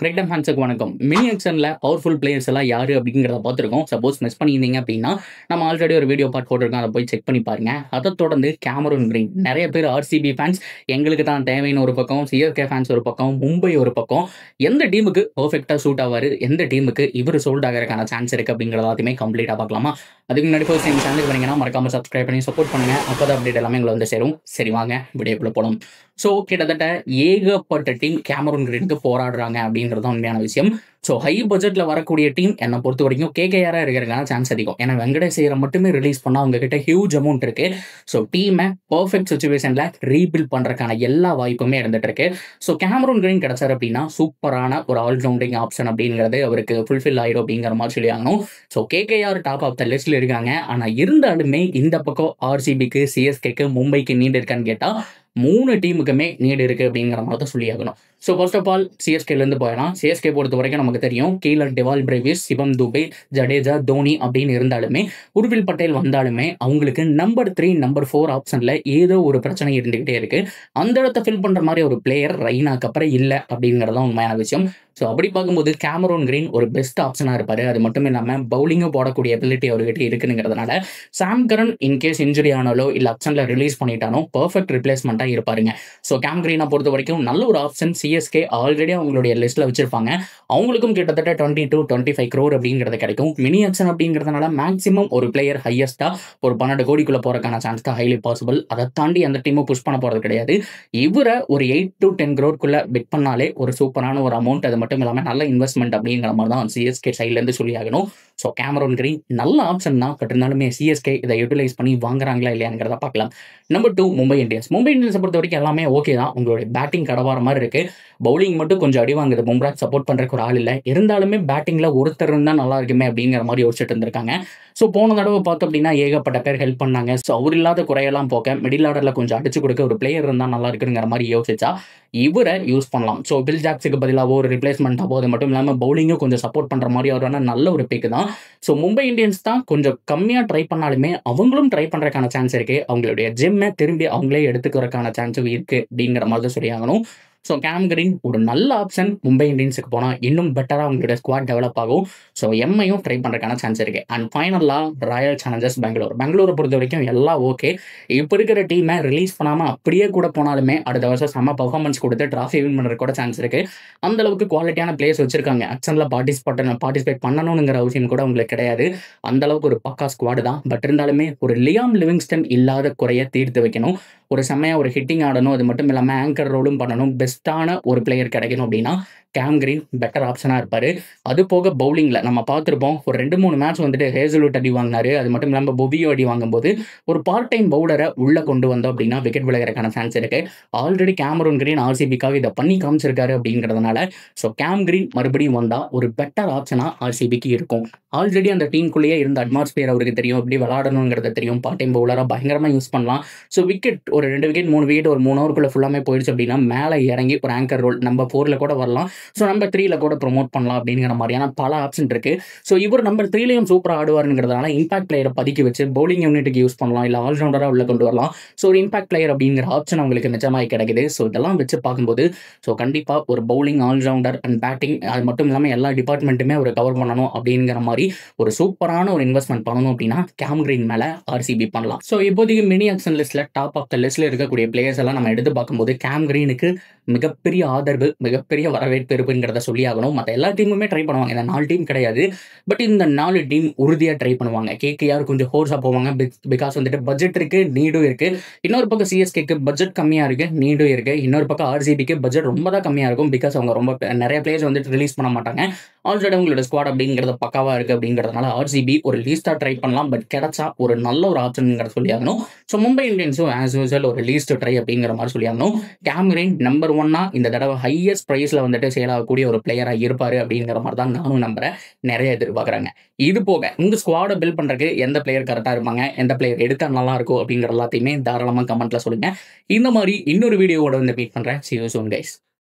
Cricket ஃபேன்ஸுக்கு வணக்கம். Mini ஆக்ஷனில் பவர்ஃபுல் பிளேயர்ஸ் எல்லாம் யார் அப்படிங்கிறத பார்த்துருக்கோம். சப்போஸ் மிஸ் பண்ணியிருந்தீங்க அப்படின்னா நம்ம ஆல்ரெடி ஒரு வீடியோ பார்ட் போட்டிருக்கோம், அதை போய் செக் பண்ணி பாருங்க. அதை தொடர்ந்து கேமரூன் கிரீன், நிறைய பேர் ஆர்சிபி ஃபேன்ஸ் எங்களுக்கு தான் தேவைன்னு ஒரு பக்கம், சிஎஸ்கே ஃபேன்ஸ் ஒரு பக்கம், மும்பை ஒரு பக்கம், எந்த டீமுக்கு பர்ஃபெக்டாக சூட் ஆவார், எந்த டீமுக்கு இவர் சோல்ட் ஆகிறதுக்கான சான்ஸ் இருக்குது அப்படிங்கிறத எல்லாத்தையுமே கம்ப்ளீட்டாக பார்க்கலாமா? அதுக்கு முன்னாடி ஃபர்ஸ்ட் டைம் சேனலுக்கு வரீங்கன்னா மறக்காம சப்ஸ்கிரைப் பண்ணி சப்போர்ட் பண்ணுங்க. அப்போ தான் அப்டேட் எல்லாமே எங்களை வந்து சேரும். சரி வாங்க வீடியோக்குள்ள போகலாம். ஸோ கிட்டத்தட்ட ஏகப்பட்ட டீம் கேமரூன் கிரீனுக்கு போராடுறாங்க அப்படிங்கிறது தான் உண்மையான விஷயம். ஸோ ஹை பட்ஜெட்டில் வரக்கூடிய டீம் என்னை பொறுத்த வரைக்கும் கேகேஆராக இருக்கிறதுக்கான சான்ஸ் அதிகம். ஏன்னா வெங்கடேஷ் ஐயரை மட்டுமே ரிலீஸ் பண்ணால் அவங்க கிட்ட ஹியூஜ் அமௌண்ட் இருக்கு. ஸோ டீமை பர்ஃபெக்ட் சுச்சுவேஷனில் ரீபில்ட் பண்ணுறதுக்கான எல்லா வாய்ப்புமே இருந்துட்டு இருக்கு. ஸோ கேமரூன் கிரீன் கிடைச்சார் அப்படின்னா சூப்பரான ஒரு ஆல்ரவுண்டிங் ஆப்ஷன் அப்படிங்கிறது அவருக்கு ஃபுல்ஃபில் ஆயிடும் அப்படிங்கிற மாதிரி சொல்லி ஆகணும். So KKR top of the லிஸ்ட்ல இருக்காங்க. ஆனால் இருந்தாலுமே இந்த பக்கம் ஆர்சிபிக்கு, சிஎஸ்கேக்கு, மும்பைக்கு நீட் இருக்கான்னு கேட்டால் 3 டீமுக்குமே நீடு இருக்குது அப்படிங்கிற மாதிரி தான் சொல்லி ஆகணும். ஸோ ஃபர்ஸ்ட் ஆஃப் ஆல் சிஎஸ்கேலேருந்து போயிடலாம். சிஎஸ்கே பொறுத்த வரைக்கும் நமக்கு தெரியும், கீழே டெவால் பிரேவிஸ், சிவம் துபே, ஜடேஜா, தோனி அப்படின்னு இருந்தாலுமே, உர்வில் பட்டேல் வந்தாலுமே அவங்களுக்கு நம்பர் 3, நம்பர் 4 ஆப்ஷனில் ஏதோ ஒரு பிரச்சனை இருந்துகிட்டே இருக்கு. அந்த இடத்த ஃபில் பண்ணுற மாதிரி ஒரு பிளேயர் ரெய்னாக்கு அப்புறம் இல்லை அப்படிங்கிறதான் உண்மையான விஷயம். ஸோ அப்படி பார்க்கும்போது கேமரூன் கிரீன் ஒரு பெஸ்ட் ஆப்ஷனாக இருப்பார். அது மட்டும் இல்லாமல் பவுலிங்கும் போடக்கூடிய எபிலிட்டி அவர்கிட்ட இருக்குங்கிறதுனால சாம் கரன் இன்கேஸ் இன்ஜுரி ஆனாலோ இல்லை ஆப்ஷனில் ரிலீஸ் பண்ணிட்டானோ பர்ஃபெக்ட் ரிப்ளேஸ்மெண்ட்டாக இருப்பாருங்க. ஸோ கேம் கிரீனை பொறுத்த வரைக்கும் நல்ல ஒரு ஆப்ஷன். சிஎஸ்கே ஆல்ரெடி அவங்களுடைய லிஸ்ட்டில் வச்சிருப்பாங்க. அவங்களுக்கும் கிட்டத்தட்ட 20 to 25 crore அப்படிங்கிறது கிடைக்கும். மினி ஆக்ஷன் அப்படிங்கிறதுனால மேக்ஸிமம் ஒரு பிளேயர் ஹையஸ்ட்டாக ஒரு 12 கோடிக்குள்ளே போகிறக்கான சான்ஸ் தான் ஹைலி பாசிபிள். அதை தாண்டி அந்த டீமும் புஷ் பண்ண போகிறது கிடையாது. இவரை ஒரு 8 to 10 crore பிட் பண்ணாலே ஒரு சூப்பரான ஒரு அமௌண்ட். அது மட்டும் இல்லாமல் நல்ல இன்வெஸ்ட்மெண்ட் அப்படிங்கிற மாதிரி தான் சிஎஸ்கே சைட்லேருந்து சொல்லி ஆகணும். ஸோ கேமரூன் கிரீன் நல்ல ஆப்ஷன் தான். பட் இருந்தாலுமே சிஎஸ்கே இதை யூட்டிலைஸ் பண்ணி வாங்குறாங்களா இல்லையாங்கிறத பார்க்கலாம். Number 2 Mumbai Indians. மும்பை இந்தியன்ஸை பொறுத்த வரைக்கும் எல்லாமே ஓகே தான். உங்களுடைய பேட்டிங் கடவார மாதிரி இருக்கு. பவுலிங் மட்டும் கொஞ்சம் அடி வாங்குது. பும்ரா சப்போர்ட் பண்ணுறதுக்கு ஒரு ஆள் இல்லை. இருந்தாலுமே பேட்டிங்கில் ஒருத்தர் இருந்தால் நல்லா இருக்குமே அப்படிங்கிற மாதிரி யோசிச்சுட்டு இருந்திருக்காங்க. ஸோ போன தடவை பார்த்தோம் அப்படின்னா ஏகப்பட்ட பேர் ஹெல்ப் பண்ணாங்க. ஸோ அவர் இல்லாத குறையெல்லாம் போக்க மிடில் ஆர்டரில் கொஞ்சம் அடிச்சு கொடுக்க ஒரு பிளேயர் இருந்தால் நல்லா இருக்குங்கிற மாதிரி யோசிச்சா இவரை யூஸ் பண்ணலாம். ஸோ பில் ஜாக்ஸுக்கு பதிலாக ஒரு ரிப்ளேஸ்மெண்ட்டாக அது மட்டும் இல்லாமல் பவுலிங்கும் கொஞ்சம் சப்போர்ட் பண்ணுற மாதிரி அவரான நல்ல ஒரு பிக் தான். ஸோ மும்பை இந்தியன்ஸ் தான் கொஞ்சம் கம்மியாக ட்ரை பண்ணாலுமே அவங்களும் ட்ரை பண்ணுறதுக்கான சான்ஸ் இருக்குது. அவங்களுடைய ஜிம்மை திரும்பி அவங்களே எடுத்துக்கிறதுக்கான சான்ஸும் இருக்குது அப்படிங்கிற மாதிரி தான் சொல்லி ஆகணும். ஸோ கேம் கிரீன் ஒரு நல்ல ஆப்ஷன். மும்பை இந்தியன்ஸுக்கு போனால் இன்னும் பெட்டராக அவங்களுடைய ஸ்குவாட் டெவலப் ஆகும். ஸோ எம்ஐயும் ட்ரை பண்ணுறதுக்கான சான்ஸ் இருக்குது. அண்ட் ஃபைனலாக ராயல் சேலஞ்சர்ஸ் பெங்களூரை பொறுத்த வரைக்கும் எல்லாம் ஓகே. இப்போ இருக்கிற டீமை ரிலீஸ் பண்ணாமல் அப்படியே கூட போனாலுமே அடுத்த வருஷம் செம்ம பர்ஃபார்மன்ஸ் கொடுத்து ட்ராஃபி வின் பண்ணுறது கூட சான்ஸ் இருக்குது. அந்தளவுக்கு குவாலிட்டியான பிளேயர்ஸ் வச்சிருக்காங்க. ஆக்ஷனில் பார்ட்டிசிபேட் பண்ணணுங்கிற அவசியம் கூட உங்களுக்கு கிடையாது. அந்தளவுக்கு ஒரு பக்கா ஸ்குவாடு தான். பட் இருந்தாலுமே ஒரு லியாம் லிவிங்ஸ்டன் இல்லாத குறையை தீர்த்து வைக்கணும். ஒரு செம்மையாக ஒரு ஹிட்டிங் ஆடணும். அது மட்டும் இல்லாமல் ஆங்கர் ரோலும் பண்ணணும். பெஸ்ட்டான ஒரு பிளேயர் கிடைக்கணும் அப்படின்னா கேம் கிரீன் பெட்டர் ஆப்ஷனாக இருப்பார். அது போக பவுலிங்கில் நம்ம பார்த்துருப்போம், ஒரு 2-3 மேட்ச் வந்துட்டு ஹேசல்வுட் அடி வாங்கினாரு. அது மட்டும் இல்லாமல் பொபியோ அடி வாங்கும்போது ஒரு பார்ட் டைம் பவுலரை உள்ளே கொண்டு வந்தோம் அப்படின்னா விக்கெட் விளையாடுறதுக்கான சான்ஸ் இருக்குது. ஆல்ரெடி கேமரூன் கிரீன் ஆர்சிபிக்காக இதை பண்ணி காமிச்சிருக்காரு அப்படிங்கிறதுனால ஸோ கேம் கிரீன் மறுபடியும் வந்தால் ஒரு பெட்டர் ஆப்ஷனாக ஆர்சிபிக்கு இருக்கும். ஆல்ரெடி அந்த டீமுக்குள்ளேயே இருந்த அட்மாஸ்பியர் அவருக்கு தெரியும், எப்படி விளாடணுங்கிறது தெரியும். பார்ட் டைம் பவுலராக பயங்கரமாக யூஸ் பண்ணலாம். ஸோ விக்கெட் ஒரு 2 விக்கெட் 3 விக்கெட் ஒரு 3 ஓவருக்குள்ளே ஃபுல்லாமே போயிடுச்சு அப்படின்னா மேலே இறங்கி ஒரு ஆங்கர் ரோல் நம்பர் 4 கூட வரலாம். ஸோ நம்பர் 3 கூட ப்ரொமோட் பண்ணலாம் அப்படிங்கிற மாதிரியான பல ஆப்ஷன் இருக்குது. ஸோ இவர் நம்பர் 3 சூப்பராக ஆடுவாருங்கிறதுனால இம்பாக்ட் பிளேயரை பதுக்கி வச்சு பவுலிங் யூனிட்டுக்கு யூஸ் பண்ணலாம், இல்லை ஆல்ரவுண்டராக உள்ள கொண்டு வரலாம். ஸோ ஒரு இம்பாக்ட் பிளேயர் அப்படிங்கிற ஆப்ஷன் அவங்களுக்கு நிஜமாக கிடைக்குது. ஸோ இதெல்லாம் வச்சு பார்க்கும்போது ஸோ கண்டிப்பாக ஒரு பவுலிங், ஆல்ரவுண்டர் அண்ட் பேட்டிங், அது மட்டும் இல்லாமல் எல்லா டிபார்ட்மெண்ட்டுமே ஒரு கவர் பண்ணணும் அப்படிங்கிற மாதிரி ஒரு சூப்பரான ஒரு இன்வெஸ்ட்மெண்ட் பண்ணணும் அப்படின்னா கேம் கிரீன் மேலே ஆர்சிபி பண்ணலாம். ஸோ இப்போதைக்கு மினி ஆக்ஷன் லிஸ்ட்டில் டாப் ஆஃப் த லிஸ்ட்டில் இருக்கக்கூடிய பிளேயர்ஸ் எல்லாம் நம்ம எடுத்து பார்க்கும்போது கேம் கிரீனுக்கு மிகப்பெரிய ஆதரவு, மிகப்பெரிய வரவேற்பு இருக்குங்கிறத சொல்லி ஆகணும். மற்ற எல்லா டீமுமே ட்ரை பண்ணுவாங்க. இந்த 4 டீம் கிடையாது, பட் இந்த 4 டீம் உறுதியாக ட்ரை பண்ணுவாங்க. கேகேஆர் கொஞ்சம் ஹோர்ஸாக போவாங்க. பிகாஸ் வந்துட்டு பட்ஜெட் இருக்குது, நீடும் இருக்குது. இன்னொரு பக்கம் சிஎஸ்கேக்கு பட்ஜெட் கம்மியாக இருக்குது, நீடும் இருக்குது. இன்னொரு பக்கம் ஆர்சிபிக்கு பட்ஜெட் ரொம்ப தான் கம்மியாக இருக்கும். பிகாஸ் அவங்க ரொம்ப நிறைய பிளேயர்ஸ் வந்துட்டு ரிலீஸ் பண்ண மாட்டாங்க. ஆல்ரெடி அவங்களோட ஸ்குவாட் அப்படிங்கிறது பக்காவாக இருக்குது அப்படிங்கிறதுனால ஆர்சிபி ஒரு லீஸ்ட்டாக ட்ரை பண்ணலாம். பட் கிடைச்சா ஒரு நல்ல ஒரு ஆப்ஷனுங்கிற சொல்லி ஆகணும். ஸோ மும்பை இந்தியன்ஸும் ஆஸ் யூஸ்வல் ஒரு லீஸ்ட் ட்ரை அப்படிங்கிற மாதிரி சொல்லி ஆகணும். கேம் கிரீன் நம்பர் 1 இந்த தடவை ஹையஸ்ட் ப்ரைஸில் வந்துட்டு சேல் ஆகக்கூடிய ஒரு பிளேயராக இருப்பார் அப்படிங்கிற மாதிரி தான் நானும் நம்புறேன். நிறைய எதிர்பார்க்குறாங்க. இது போக உங்கள் ஸ்குவாடை பில்ட் பண்ணுறதுக்கு எந்த பிளேயர் கரெக்டாக இருப்பாங்க, எந்த பிளேயர் எடுத்தால் நல்லா இருக்கும் அப்படிங்கிற எல்லாத்தையுமே தாராளமாக கமெண்ட்டில் சொல்லுங்கள். இந்த மாதிரி இன்னொரு வீடியோவோட வந்து மீட் பண்ணுறேன். See you soon guys.